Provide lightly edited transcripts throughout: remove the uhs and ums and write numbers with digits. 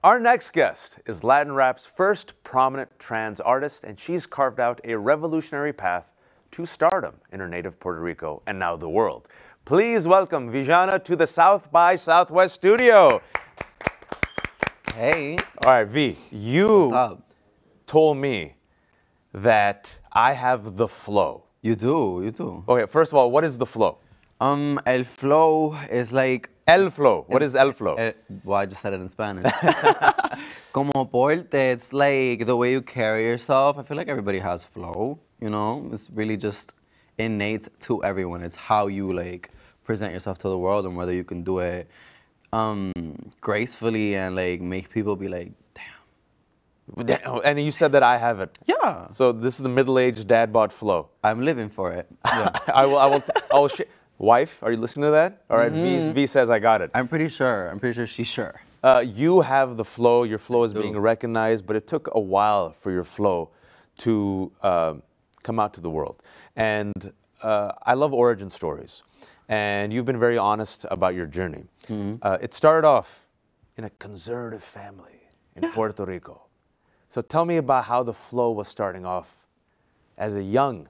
Our next guest is Latin rap's first prominent trans artist, and she's carved out a revolutionary path to stardom in her native Puerto Rico and now the world. Please welcome Villana to the South by Southwest studio. Hey. All right, V, you told me that I have the flow. You do. Okay, first of all, what is the flow? El flow is like... El flow. What is el flow? Well, I just said it in Spanish. Como porte, it's like the way you carry yourself. I feel like everybody has flow, you know? It's really just innate to everyone. It's how you like present yourself to the world and whether you can do it gracefully and like make people be like, damn. And you said that I have it. Yeah. So this is the middle-aged dad bod flow. I'm living for it. Yeah. I will wife, are you listening to that? All right, V says I got it. I'm pretty sure she's sure. You have the flow. Your flow is being recognized, but it took a while for your flow to come out to the world. And I love origin stories. And you've been very honest about your journey. It started off in a conservative family in Puerto Rico. So tell me about how the flow was starting off as a young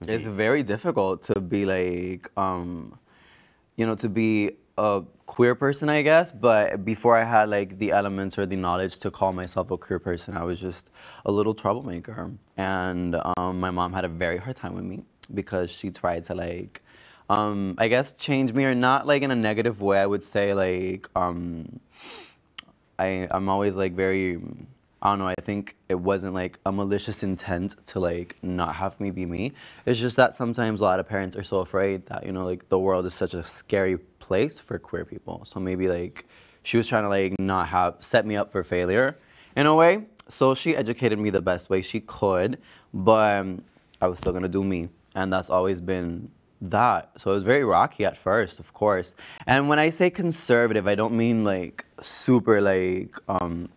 V. It's very difficult to be like, you know, to be a queer person, I guess. But before I had like the elements or the knowledge to call myself a queer person, I was just a little troublemaker. And my mom had a very hard time with me because she tried to like, I guess change me, or not like in a negative way. I would say like, I'm always like very, I don't know, I think it wasn't like a malicious intent to like not have me be me. It's just that sometimes a lot of parents are so afraid that, you know, like the world is such a scary place for queer people. So maybe like she was trying to like not set me up for failure in a way. So she educated me the best way she could, but I was still gonna do me. And that's always been that. So it was very rocky at first, of course. And when I say conservative, I don't mean like super like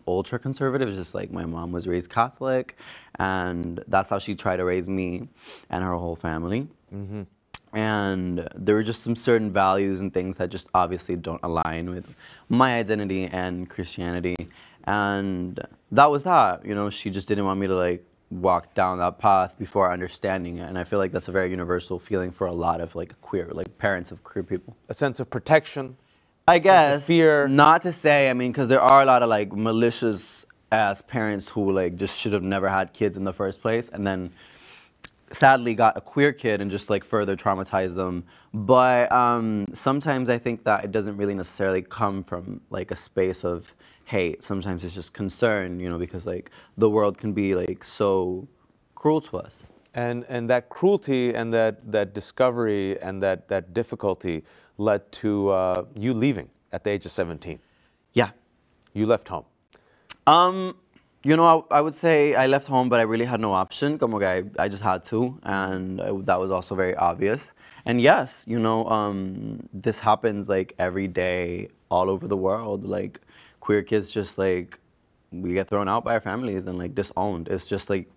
ultra conservative. It's just like my mom was raised Catholic, and that's how she tried to raise me and her whole family. And there were just some certain values and things that just obviously don't align with my identity and Christianity. And that was that, you know, she just didn't want me to like walk down that path before understanding it. And I feel like that's a very universal feeling for a lot of like queer, like parents of queer people. A sense of protection. I guess. Fear. Not to say, I mean, because there are a lot of like malicious ass parents who like just should have never had kids in the first place, and then sadly got a queer kid and just like further traumatized them. But sometimes I think that it doesn't really necessarily come from like a space of hate. Sometimes it's just concern, you know, because like the world can be like so cruel to us. And that cruelty and that discovery and that difficulty led to you leaving at the age of 17. Yeah. You left home. You know, I would say I left home, but I really had no option. Como que I just had to, and that was also very obvious. And yes, you know, this happens like every day all over the world. Like queer kids just like, we get thrown out by our families and like disowned. It's just like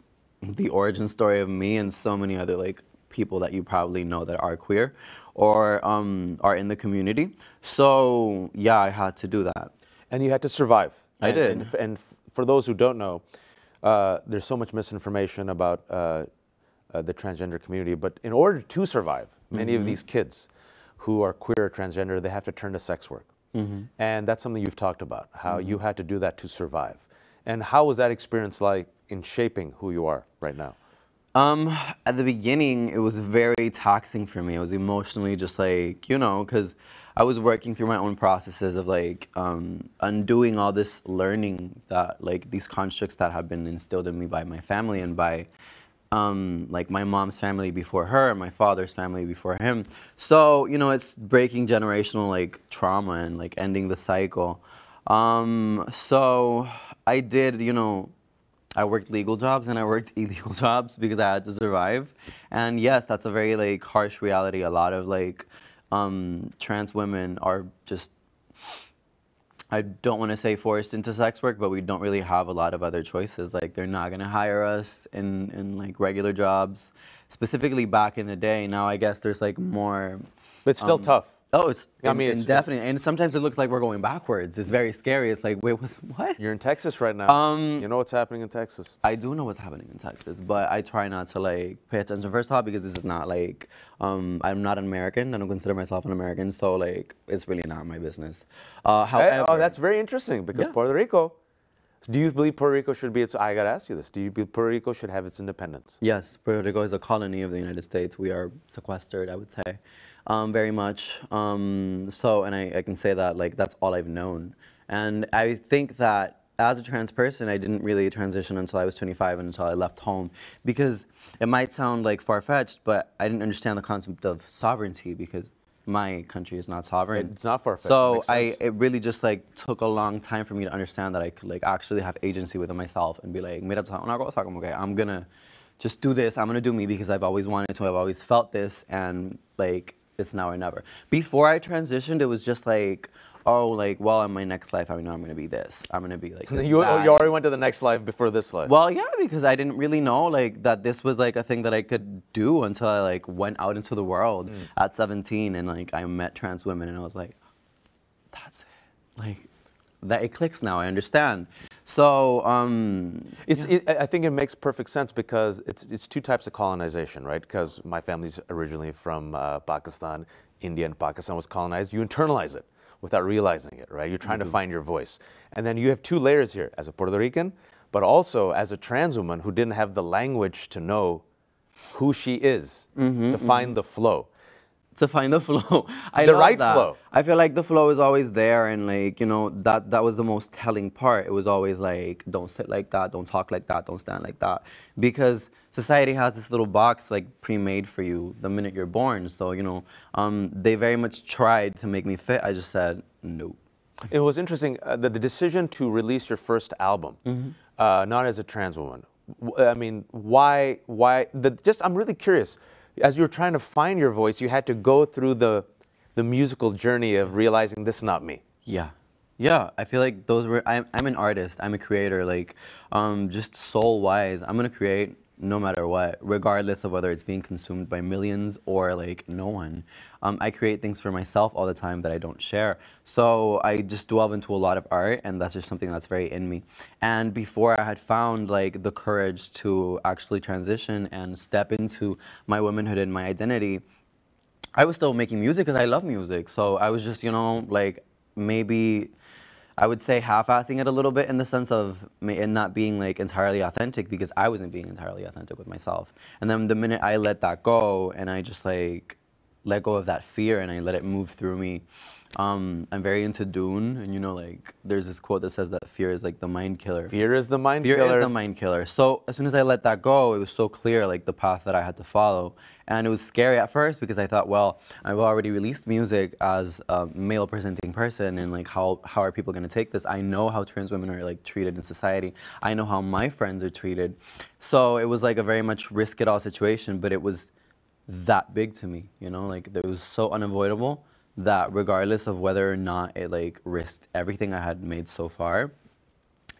the origin story of me and so many other like people that you probably know that are queer or are in the community. So yeah, I had to do that. And you had to survive. I did. And for those who don't know, there's so much misinformation about the transgender community. But in order to survive, many of these kids who are queer or transgender, they have to turn to sex work. And that's something you've talked about, how you had to do that to survive. And how was that experience like in shaping who you are right now? At the beginning, it was very taxing for me. It was emotionally just like, you know, because I was working through my own processes of like undoing all this learning that like these constructs that have been instilled in me by my family and by like my mom's family before her, my father's family before him. So, you know, it's breaking generational like trauma and like ending the cycle. So I did, you know, I worked legal jobs and I worked illegal jobs because I had to survive. And yes, that's a very like harsh reality. A lot of like trans women are just, I don't want to say forced into sex work, but we don't really have a lot of other choices. Like they're not going to hire us in like regular jobs, specifically back in the day. Now I guess there's like more. But it's still tough. Oh, it's, I mean, it's definitely, and sometimes it looks like we're going backwards. It's very scary. It's like, wait, what? You're in Texas right now. You know what's happening in Texas. I do know what's happening in Texas, but I try not to like pay attention first off because this is not like, I'm not an American. I don't consider myself an American, so like, it's really not my business. However, oh, that's very interesting because Puerto Rico. Do you believe Puerto Rico should be its? I gotta ask you this. Do you believe Puerto Rico should have its independence? Yes, Puerto Rico is a colony of the United States. We are sequestered, I would say, very much. So, and I can say that like that's all I've known. And I think that as a trans person, I didn't really transition until I was 25 and until I left home, because it might sound like far-fetched, but I didn't understand the concept of sovereignty because my country is not sovereign. It's not far-fetched. So it really just like took a long time for me to understand that I could like actually have agency within myself and be like, mira, una cosa, como que I'm gonna just do this. I'm gonna do me because I've always wanted to. I've always felt this, and like it's now or never. Before I transitioned, it was just like, oh, like, well, in my next life, I know I'm gonna be this. I'm gonna be like this. You already went to the next life before this life. Well, yeah, because I didn't really know like that this was like a thing that I could do until I like went out into the world at 17 and like I met trans women and I was like, that's it. Like that it clicks now. I understand. So I think it makes perfect sense because it's two types of colonization, right? Because my family's originally from Pakistan. India and Pakistan was colonized. You internalize it without realizing it, right? You're trying to find your voice. And then you have two layers here, as a Puerto Rican, but also as a trans woman who didn't have the language to know who she is, to find the flow. To find the flow. The right flow. I feel like the flow is always there, and like, you know, that was the most telling part. It was always like, don't sit like that, don't talk like that, don't stand like that. Because society has this little box like pre-made for you the minute you're born. So, you know, they very much tried to make me fit. I just said, no. It was interesting, the decision to release your first album, not as a trans woman. I mean, why, I'm really curious. As you were trying to find your voice, you had to go through the musical journey of realizing this is not me. Yeah. Yeah, I feel like those were, I'm an artist, I'm a creator, like, just soul-wise, I'm gonna create no matter what, regardless of whether it's being consumed by millions or like no one. I create things for myself all the time that I don't share. So I just delve into a lot of art, and that's just something that's very in me. And before I had found like the courage to actually transition and step into my womanhood and my identity, I was still making music because I love music. So I was just, you know, like maybe I would say half-assing it a little bit in the sense of it not being like entirely authentic because I wasn't being entirely authentic with myself. And then the minute I let that go and I just like let go of that fear and I let it move through me, I'm very into Dune, and you know, like there's this quote that says that fear is like the mind killer. Fear is the mind killer. Fear is the mind killer. So as soon as I let that go, it was so clear like the path that I had to follow. And it was scary at first because I thought, well, I've already released music as a male presenting person, and like how are people gonna take this? I know how trans women are like treated in society. I know how my friends are treated. So it was like a very much risk it all situation, but it was that big to me, you know, like it was so unavoidable that regardless of whether or not it like risked everything I had made so far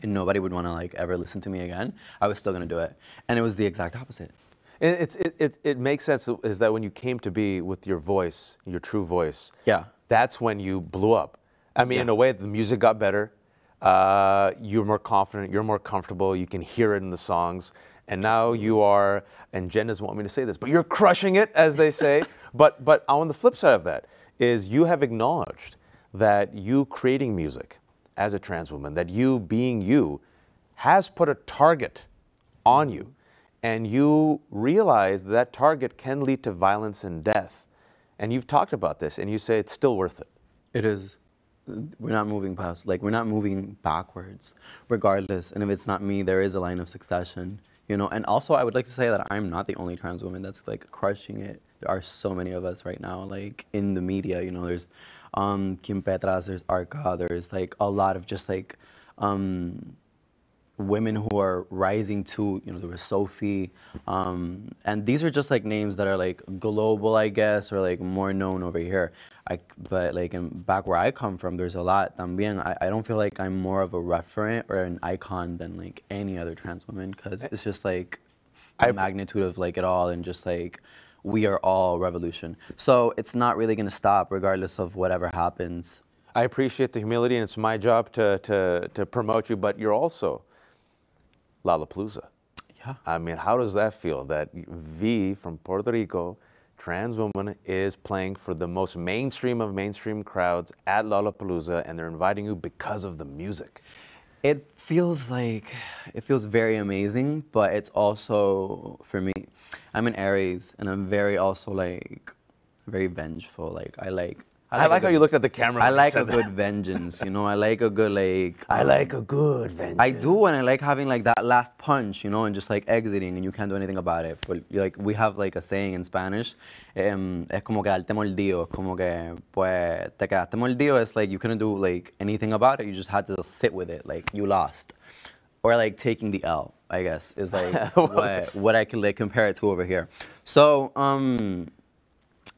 and nobody would want to like ever listen to me again, I was still gonna do it. And it was the exact opposite. It makes sense is that when you came to be with your voice, your true voice, yeah, that's when you blew up. I mean, in a way, the music got better. You're more confident, you're more comfortable, you can hear it in the songs. And now you are, and Jen doesn't want me to say this, but you're crushing it, as they say. But on the flip side of that is you have acknowledged that you creating music as a trans woman, that you being you, has put a target on you. And you realize that target can lead to violence and death. And you've talked about this, and you say it's still worth it. It is. We're not moving past, like we're not moving backwards, regardless. And if it's not me, there is a line of succession. You know, and also I would like to say that I'm not the only trans woman that's like crushing it. There are so many of us right now, like in the media. You know, there's Kim Petras, there's Arca, there's like a lot of just like women who are rising to. You know, there was Sophie, and these are just like names that are like global, I guess, or like more known over here. But like back where I come from, there's a lot. También, I don't feel like I'm more of a referent or an icon than like any other trans woman, because it's just like the magnitude of like it all, and just like we are all revolution. So it's not really going to stop regardless of whatever happens. I appreciate the humility, and it's my job to promote you, but you're also Lollapalooza. Yeah. I mean, how does that feel that V from Puerto Rico, trans woman, is playing for the most mainstream of mainstream crowds at Lollapalooza, and they're inviting you because of the music? It feels very amazing, but it's also, for me, I'm an Aries, and I'm very also like, very vengeful. Like, I like how you looked at the camera. I when you like said a that. good vengeance, you know. I like a good like. I like a good vengeance. I do, and I like having like that last punch, you know, and just like exiting, and you can't do anything about it. But like we have like a saying in Spanish, es como quedarte mordido, como que pues te quedaste mordido. It's like you couldn't do like anything about it. You just had to sit with it, like you lost, or like taking the L, I guess, is like what I can like compare it to over here. So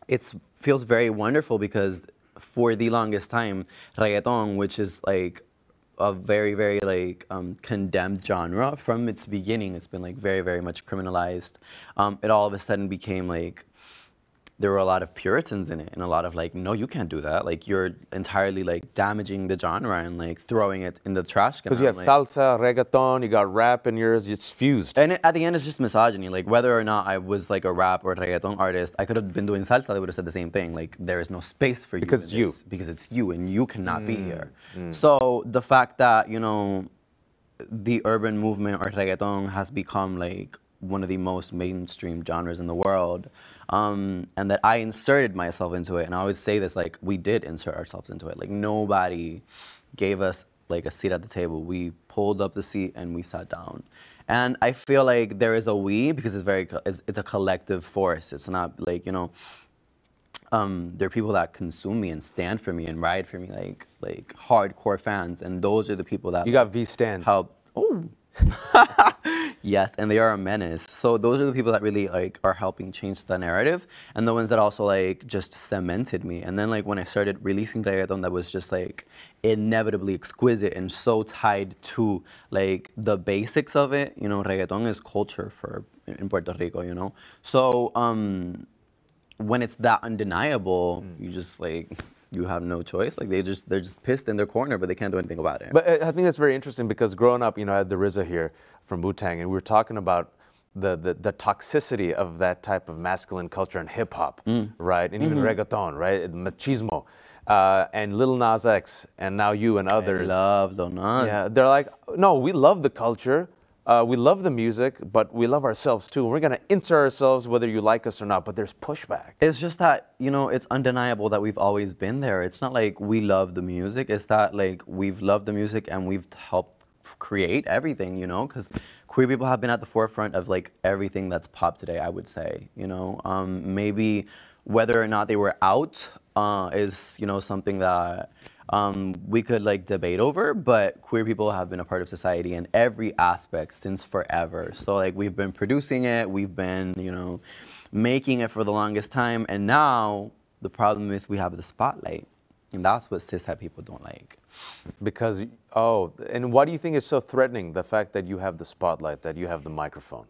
it feels very wonderful because for the longest time, reggaeton, which is like a very, very like condemned genre from its beginning, it's been like very, very much criminalized. It all of a sudden became like, there were a lot of Puritans in it and a lot of like, no, you can't do that. Like you're entirely like damaging the genre and like throwing it in the trash can. Because you have like, salsa, reggaeton, you got rap in yours, it's fused. And at the end, it's just misogyny. Like whether or not I was like a rap or reggaeton artist, I could have been doing salsa. They would have said the same thing. Like there is no space for you because it's you. Because it's you, and you cannot be here. So the fact that the urban movement or reggaeton has become like one of the most mainstream genres in the world, and that I inserted myself into it. And I always say this, like we did insert ourselves into it. Like nobody gave us like a seat at the table. We pulled up the seat and we sat down. And I feel like there is a we because it's a collective force. It's not like, there are people that consume me and stand for me and ride for me, like hardcore fans. And those are the people that you got V stands. help. Oh. Yes, and they are a menace. So those are the people that really like are helping change the narrative, and the ones that also like just cemented me. And then like when I started releasing reggaeton that was just like inevitably exquisite and so tied to like the basics of it, reggaeton is culture in Puerto Rico, So when it's that undeniable, you just like you have no choice. Like they're just pissed in their corner, but they can't do anything about it. But I think that's very interesting because growing up, I had the RZA here from Wu-Tang, and we were talking about the toxicity of that type of masculine culture in hip hop, right? And even reggaeton, right? Machismo. And Lil Nas X, and now you and others. I love Lil Nas. Yeah, they're like, no, we love the culture. We love the music, but we love ourselves too. We're gonna insert ourselves whether you like us or not, but there's pushback. It's just that, it's undeniable that we've always been there. It's not like we love the music, it's that like we've loved the music and we've helped create everything, because queer people have been at the forefront of like everything that's pop today, I would say, maybe whether or not they were out is, something that we could like debate over, but queer people have been a part of society in every aspect since forever. So like we've been producing it, we've been, making it for the longest time, and now the problem is we have the spotlight, and that's what cishet people don't like. Because, and why do you think it's so threatening, the fact that you have the spotlight, that you have the microphone?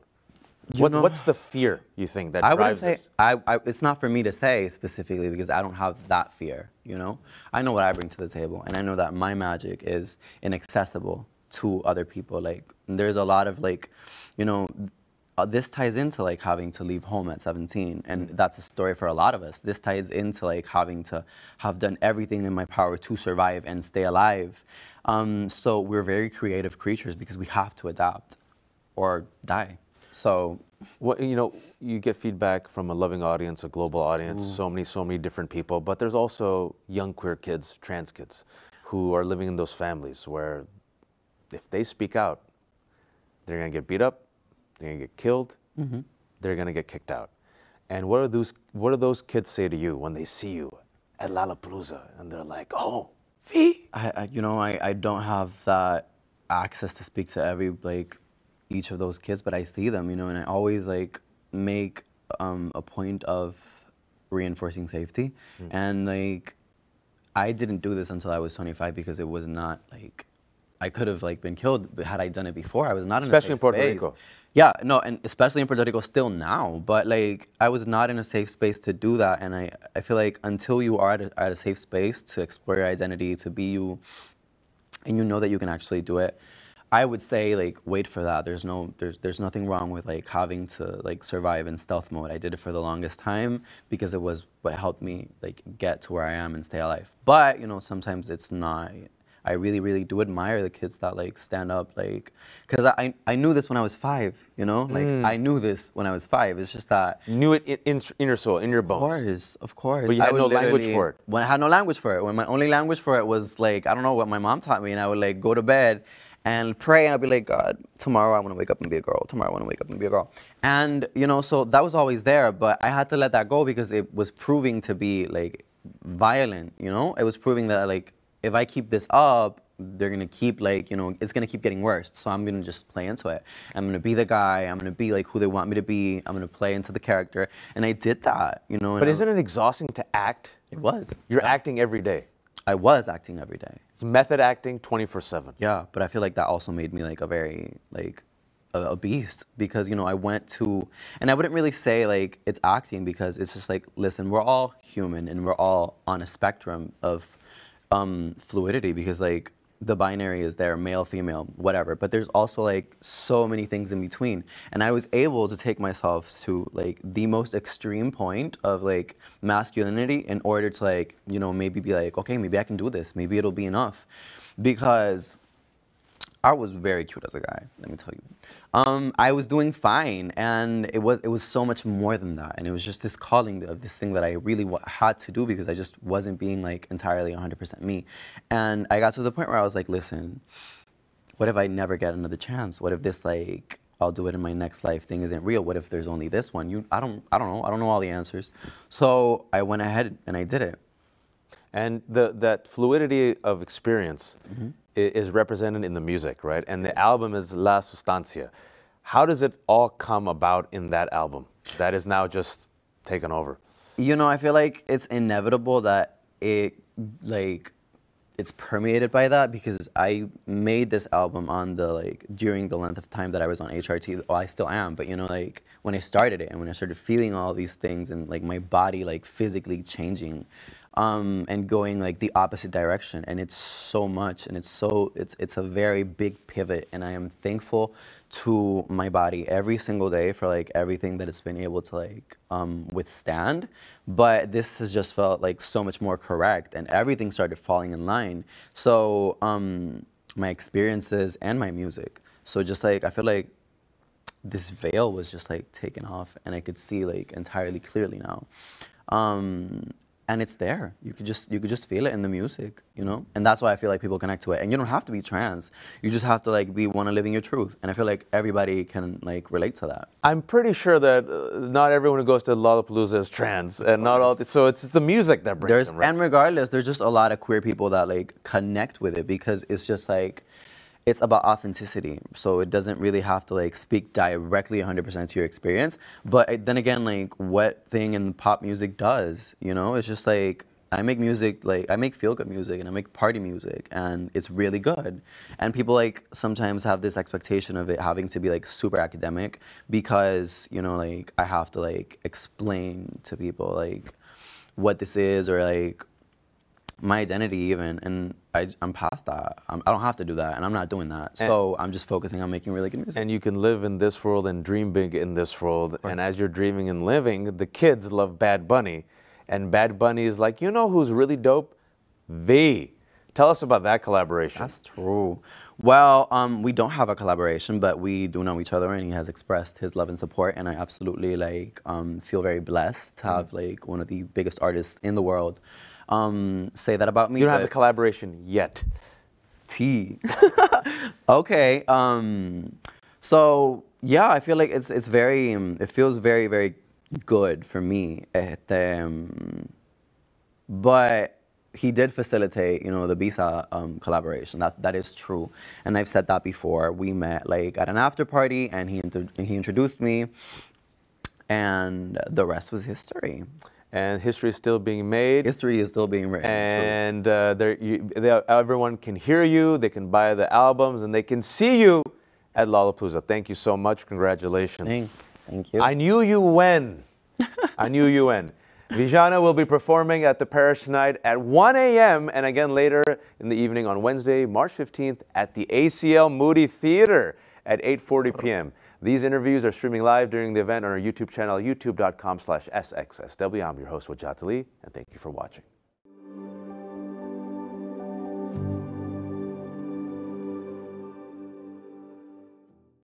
What's the fear, you think, that drives this? It's not for me to say specifically because I don't have that fear, I know what I bring to the table, and I know that my magic is inaccessible to other people. Like, there's a lot of, like, this ties into, like, having to leave home at 17, and that's a story for a lot of us. This ties into, like, having to have done everything in my power to survive and stay alive. So we're very creative creatures because we have to adapt or die. So, you get feedback from a loving audience, a global audience, so many different people, but there's also young queer kids, trans kids, who are living in those families where if they speak out, they're gonna get beat up, they're gonna get killed, they're gonna get kicked out. And what do those kids say to you when they see you at Lollapalooza and they're like, oh, V? I don't have that access to speak to every, like, each of those kids, but I see them, and I always like make a point of reinforcing safety. And like, I didn't do this until I was 25 because it was not like, I could have like been killed had I done it before. I was not in a Especially safe in Puerto space. Rico. Yeah, no, and especially in Puerto Rico still now. But like, I was not in a safe space to do that, and I feel like until you are at a safe space to explore your identity, to be you, and you know that you can actually do it, I would say like wait for that. There's nothing wrong with like having to like survive in stealth mode. I did it for the longest time because it was what helped me like get to where I am and stay alive. But you know, sometimes it's not. I really, really do admire the kids that like stand up, like, because I knew this when I was 5, you know, like I knew this when I was 5. It's just that You knew it in your soul, in your bones. of course. But you had no language for it. When I had no language for it, when my only language for it was like, I don't know what my mom taught me, and I would like go to bed and pray, and I'd be like, God, tomorrow I want to wake up and be a girl. Tomorrow I want to wake up and be a girl. And, you know, so that was always there, but I had to let that go because it was proving to be like violent, you know? It was proving that like, if I keep this up, they're gonna keep like, you know, it's gonna keep getting worse. So I'm gonna just play into it. I'm gonna be the guy. I'm gonna be like who they want me to be. I'm gonna play into the character. And I did that, you know. But isn't it exhausting to act? It was. You're acting every day. I was acting every day. It's method acting 24/7. Yeah, but I feel like that also made me like a very like a beast because, you know, I went to, and I wouldn't really say like it's acting because it's just like, listen, we're all human and we're all on a spectrum of fluidity because like the binary is there, male, female, whatever, but there's also like so many things in between. And I was able to take myself to like the most extreme point of like masculinity in order to like, you know, maybe be like, okay, maybe I can do this, maybe it'll be enough. Because I was very cute as a guy, let me tell you. I was doing fine, and it was so much more than that, and it was just this calling of this thing that I really had to do because I just wasn't being like entirely 100% me. And I got to the point where I was like, listen, what if I never get another chance? What if this like I'll do it in my next life thing isn't real? What if there's only this one? I don't know. I don't know all the answers. So I went ahead and I did it. And that fluidity of experience is represented in the music, right? And the album is La Sustancia. How does it all come about in that album that is now just taken over? You know, I feel like it's inevitable that it like it's permeated by that because I made this album on the like during the length of time that I was on HRT. Well, I still am, but you know, like when I started it and when I started feeling all these things and like my body like physically changing. And going like the opposite direction, and it's so much, and it's a very big pivot, and I am thankful to my body every single day for like everything that it's been able to like withstand. But this has just felt like so much more correct, and everything started falling in line. So my experiences and my music. So just like I feel like this veil was just like taken off, and I could see like entirely clearly now. And it's there. You could just feel it in the music, you know? And that's why I feel like people connect to it. And you don't have to be trans. You just have to like want to living your truth. And I feel like everybody can like relate to that. I'm pretty sure that not everyone who goes to Lollapalooza is trans, and not all. So it's the music that brings them. Right? And regardless, there's just a lot of queer people that like connect with it because it's just like, it's about authenticity. So it doesn't really have to like speak directly 100% to your experience. But then again, like what thing in pop music does, you know, it's just like, I make music, like I make feel good music and I make party music and it's really good. And people like sometimes have this expectation of it having to be like super academic because, you know, like I have to like explain to people like what this is or like my identity even, and I'm past that. I don't have to do that, and I'm not doing that. So I'm just focusing on making really good music. And you can live in this world and dream big in this world. And as you're dreaming and living, the kids love Bad Bunny. And Bad Bunny is like, you know who's really dope? V. Tell us about that collaboration. That's true. Well, we don't have a collaboration, but we do know each other, and he has expressed his love and support, and I absolutely like feel very blessed to have like one of the biggest artists in the world say that about me. You don't have a collaboration yet. T. Okay. So yeah, I feel like it's very it feels very, very good for me. But he did facilitate, you know, the Visa collaboration. That is true, and I've said that before. We met like at an after party, and he introduced me, and the rest was history. and history is still being made. History is still being written. And everyone can hear you, they can buy the albums, and they can see you at Lollapalooza. Thank you so much. Congratulations. Thank you. I knew you when. I knew you when. Villana will be performing at the Parish tonight at 1 a.m. and again later in the evening on Wednesday, March 15th at the ACL Moody Theater at 8:40 p.m. These interviews are streaming live during the event on our YouTube channel, youtube.com/SXSW. I'm your host, Wajat Ali, and thank you for watching.